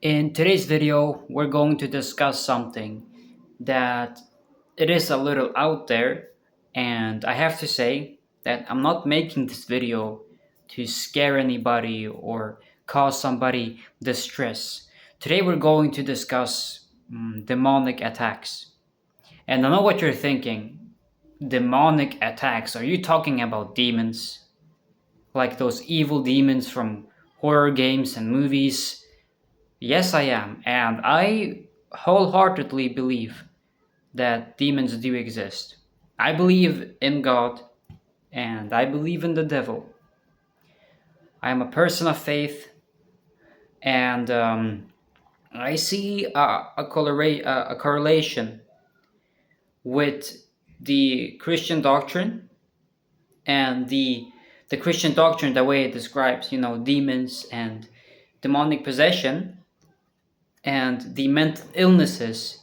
In today's video, we're going to discuss something that it is a little out there, and I have to say that I'm not making this video to scare anybody or cause somebody distress. Today we're going to discuss demonic attacks. And I know what you're thinking. Demonic attacks. Are you talking about demons? Like those evil demons from horror games and movies? Yes, I am, and I wholeheartedly believe that demons do exist. I believe in God, and I believe in the devil. I am a person of faith, and I see a correlation with the Christian doctrine and the Christian doctrine, the way it describes, demons and demonic possession and the mental illnesses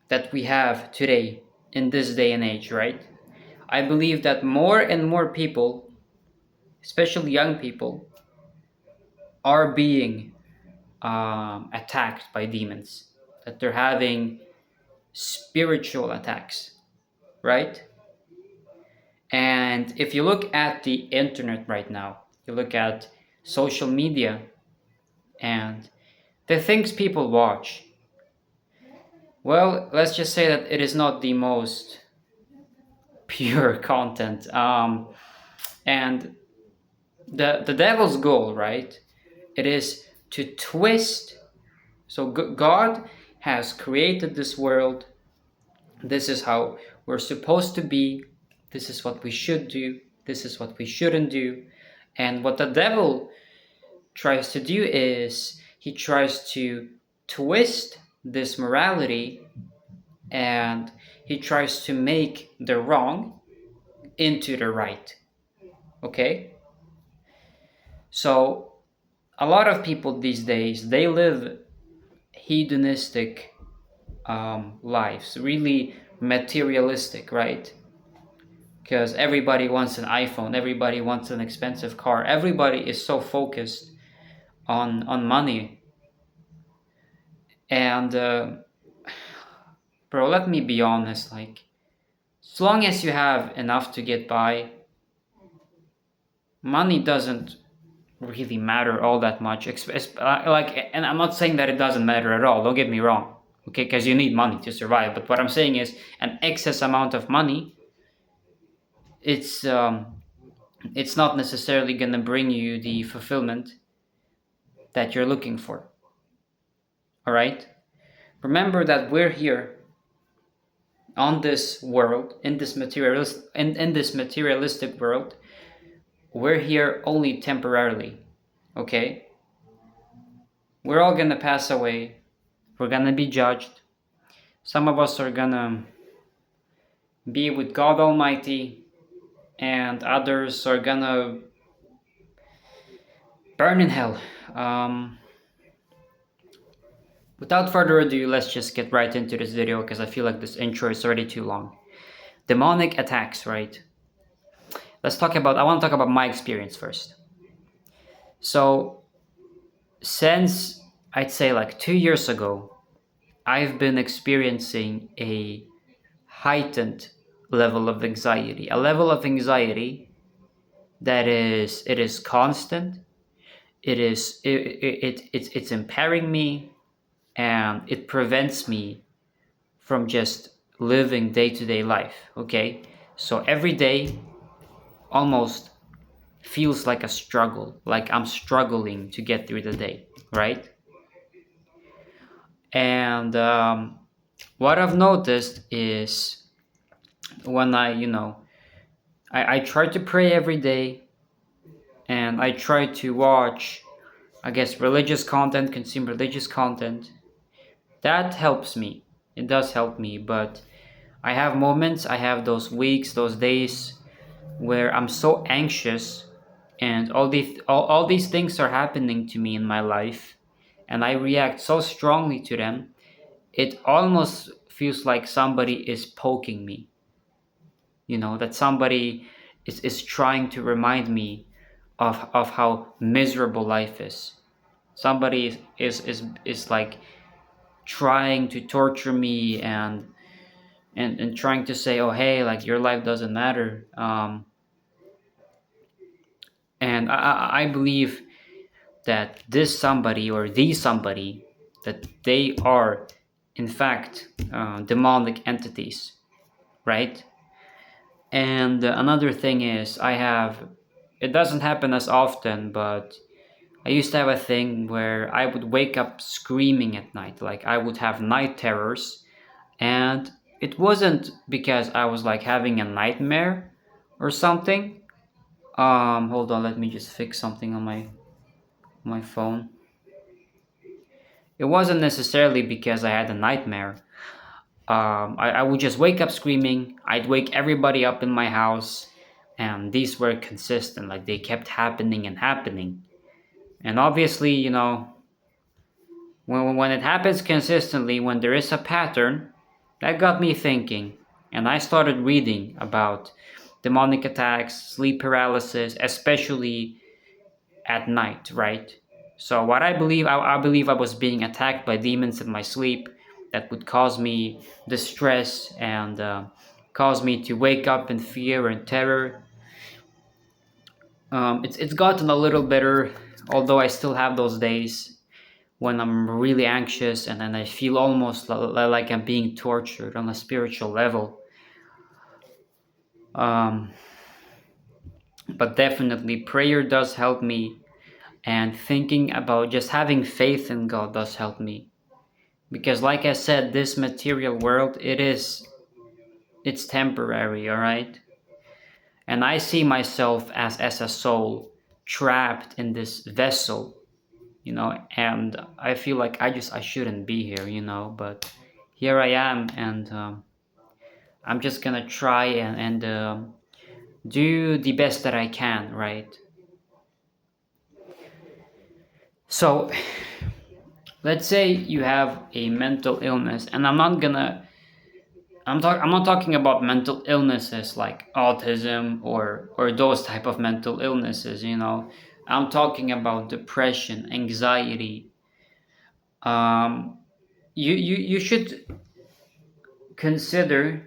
that we have today in this day and age, right? I believe that more and more people, especially young people, are being attacked by demons, that they're having spiritual attacks, right? And if you look at the internet right now, you look at social media and the things people watch, well, let's just say that it is not the most pure content. And the devil's goal, right? It is to twist. So God has created this world. This is how we're supposed to be. This is what we should do. This is what we shouldn't do. And what the devil tries to do is he tries to twist this morality, and he tries to make the wrong into the right. Okay? So a lot of people these days, they live hedonistic lives, really materialistic, right? Because everybody wants an iPhone, everybody wants an expensive car, everybody is so focused on money. And bro, let me be honest, like, as long as you have enough to get by, money doesn't really matter all that much. Like, and I'm not saying that it doesn't matter at all, don't get me wrong, okay, because you need money to survive. But what I'm saying is an excess amount of money, it's it's not necessarily going to bring you the fulfillment that you're looking for. All right, remember that we're here on this world, in this materialistic world. We're here only temporarily. Okay, we're all going to pass away. We're going to be judged. Some of us are going to be with God Almighty, and others are going to burn in hell. Without further ado, let's just get right into this video, because I feel like this intro is already too long. Demonic attacks, right? I want to talk about my experience first. So, since I'd say like 2 years ago, I've been experiencing a heightened level of anxiety, a level of anxiety that is constant. It's impairing me, and it prevents me from just living day-to-day life. Okay, so every day almost feels like a struggle, like I'm struggling to get through the day, right? And what I've noticed is when I try to pray every day, and I try to watch, I guess, religious content, consume religious content. That helps me. It does help me, but I have moments, I have those weeks, those days where I'm so anxious, and all these things are happening to me in my life, and I react so strongly to them. It almost feels like somebody is poking me. That somebody is trying to remind me of how miserable life is. somebody is like trying to torture me and trying to say, oh hey, like your life doesn't matter. And I believe that this somebody or the somebody, that they are in fact demonic entities, right? And another thing is, it doesn't happen as often, but I used to have a thing where I would wake up screaming at night. Like I would have night terrors, and it wasn't because I was like having a nightmare or something. Hold on, let me just fix something on my phone. It wasn't necessarily because I had a nightmare. I would just wake up screaming. I'd wake everybody up in my house, and these were consistent. Like they kept happening and happening. And obviously, when it happens consistently, when there is a pattern, that got me thinking. And I started reading about demonic attacks, sleep paralysis, especially at night, right? So what I believe I was being attacked by demons in my sleep that would cause me distress and cause me to wake up in fear and terror. It's gotten a little better, although I still have those days when I'm really anxious and then I feel almost like I'm being tortured on a spiritual level. Um, but definitely, prayer does help me, and thinking about just having faith in God does help me. Because like I said, this material world, it's temporary, all right? And I see myself as a soul trapped in this vessel, and I feel like I shouldn't be here, but here I am, and I'm just gonna try and do the best that I can, right? So let's say you have a mental illness, and I'm not talking about mental illnesses like autism or those type of mental illnesses, I'm talking about depression, anxiety. Um you you, you should consider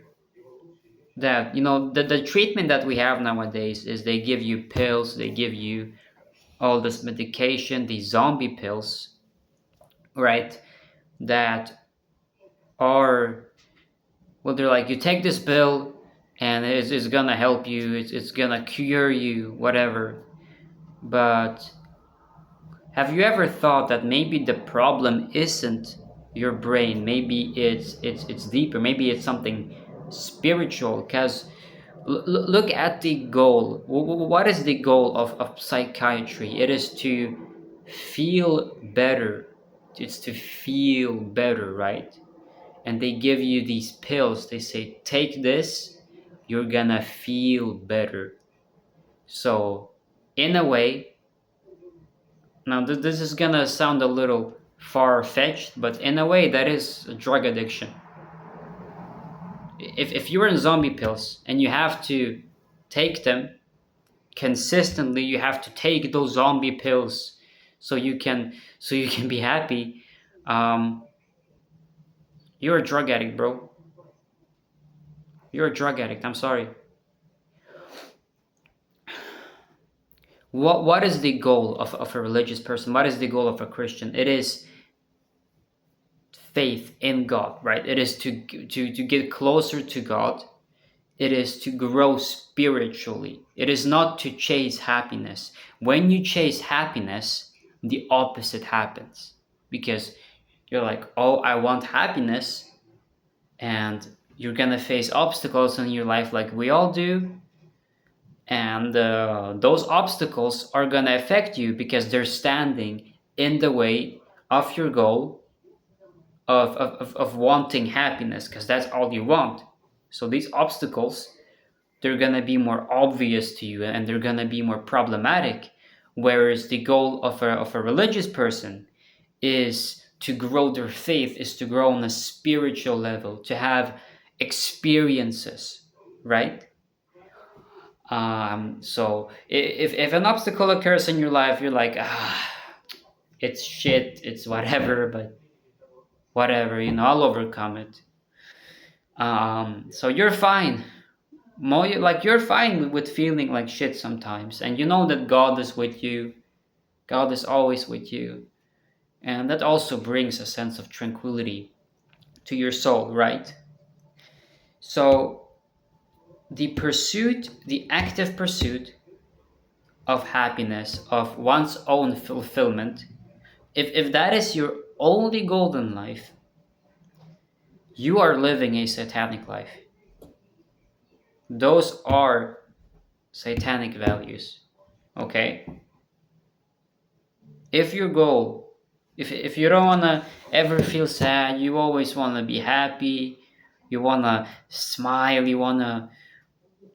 that, the treatment that we have nowadays is they give you pills, they give you all this medication, these zombie pills, right? That are, well, they're like, you take this pill and it's gonna help you, it's gonna cure you, whatever. But have you ever thought that maybe the problem isn't your brain? Maybe it's deeper. Maybe it's something spiritual. Because look at the goal. What is the goal of psychiatry? It is to feel better. It's to feel better, right? And they give you these pills. They say, take this, you're gonna feel better. So, in a way, now this is gonna sound a little far-fetched, but in a way, that is a drug addiction. If you're in zombie pills and you have to take them consistently, you have to take those zombie pills so you can be happy. Um, you're a drug addict, bro. You're a drug addict. I'm sorry. What is the goal of a religious person? What is the goal of a Christian? It is faith in God, right? It is to get closer to God. It is to grow spiritually. It is not to chase happiness. When you chase happiness, the opposite happens, because you're like, oh, I want happiness, and you're gonna face obstacles in your life like we all do, and those obstacles are going to affect you because they're standing in the way of your goal of wanting happiness, because that's all you want. So these obstacles, they're going to be more obvious to you and they're going to be more problematic, whereas the goal of a religious person is to grow their faith, is to grow on a spiritual level, to have experiences, right? So if an obstacle occurs in your life, you're like, it's shit, it's whatever, but whatever, I'll overcome it. So you're fine. Like you're fine with feeling like shit sometimes, and you know that God is with you. God is always with you, and that also brings a sense of tranquility to your soul, right? So the active pursuit of happiness, of one's own fulfillment, if that is your only goal in life, you are living a satanic life. Those are satanic values. Okay? If your goal, if you don't wanna ever feel sad, you always wanna be happy, you wanna smile, you wanna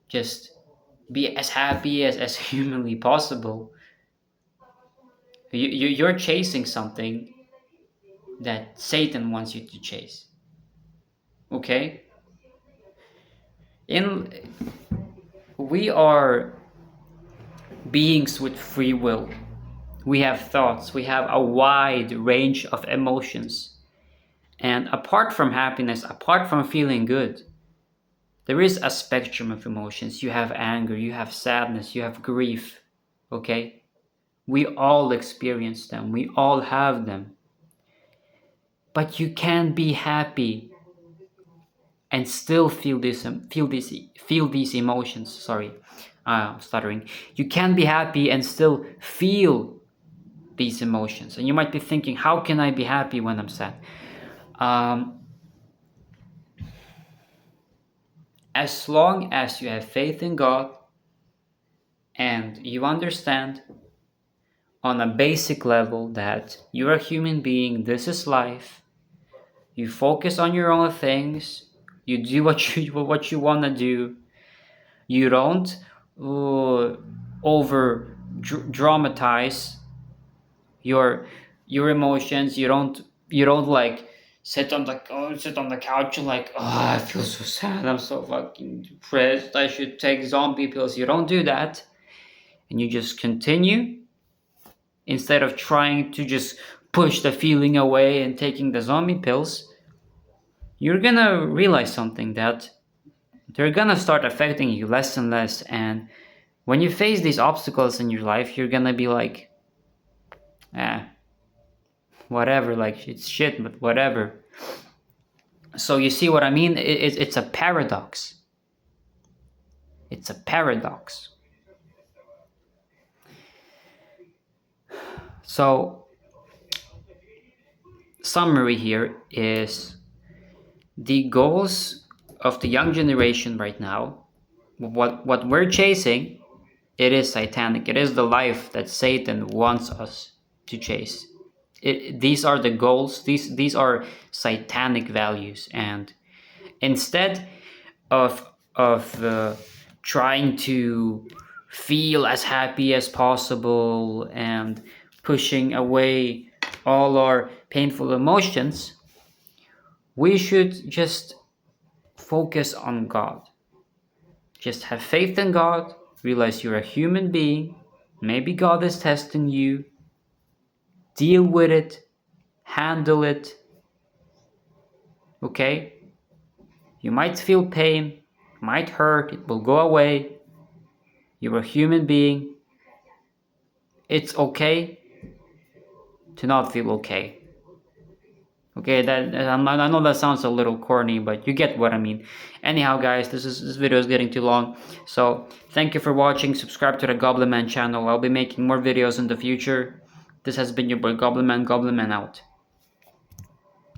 just be as happy as humanly possible, you're chasing something that Satan wants you to chase. Okay? In We are beings with free will. We have thoughts, we have a wide range of emotions. And apart from happiness, apart from feeling good, there is a spectrum of emotions. You have anger, you have sadness, you have grief. Okay? We all experience them, we all have them. But you can be happy and still feel these emotions. Sorry, I'm stuttering. You can be happy and still feel these emotions. And you might be thinking, how can I be happy when I'm sad? As long as you have faith in God and you understand on a basic level that you're a human being, this is life, you focus on your own things, you do what you want to do, you don't over dramatize your emotions, you don't like sit on the couch and like, oh, I feel so sad, I'm so fucking depressed, I should take zombie pills. You don't do that, and you just continue instead of trying to just push the feeling away and taking the zombie pills. You're gonna realize something, that they're gonna start affecting you less and less, and when you face these obstacles in your life, you're gonna be like, whatever, like it's shit, but whatever. So you see what I mean? It's a paradox. It's a paradox. So, summary here is the goals of the young generation right now. What we're chasing, it is satanic. It is the life that Satan wants us to chase. These are the goals. These are satanic values, and instead of trying to feel as happy as possible and pushing away all our painful emotions, we should just focus on God. Just have faith in God, realize you're a human being, maybe God is testing you, deal with it, handle it. Okay? You might feel pain, might hurt, it will go away. You're a human being. It's okay to not feel okay. Okay, I know that sounds a little corny, but you get what I mean. Anyhow, guys, this video is getting too long. So thank you for watching. Subscribe to the Goblin Man channel. I'll be making more videos in the future. This has been your boy Goblin Man out.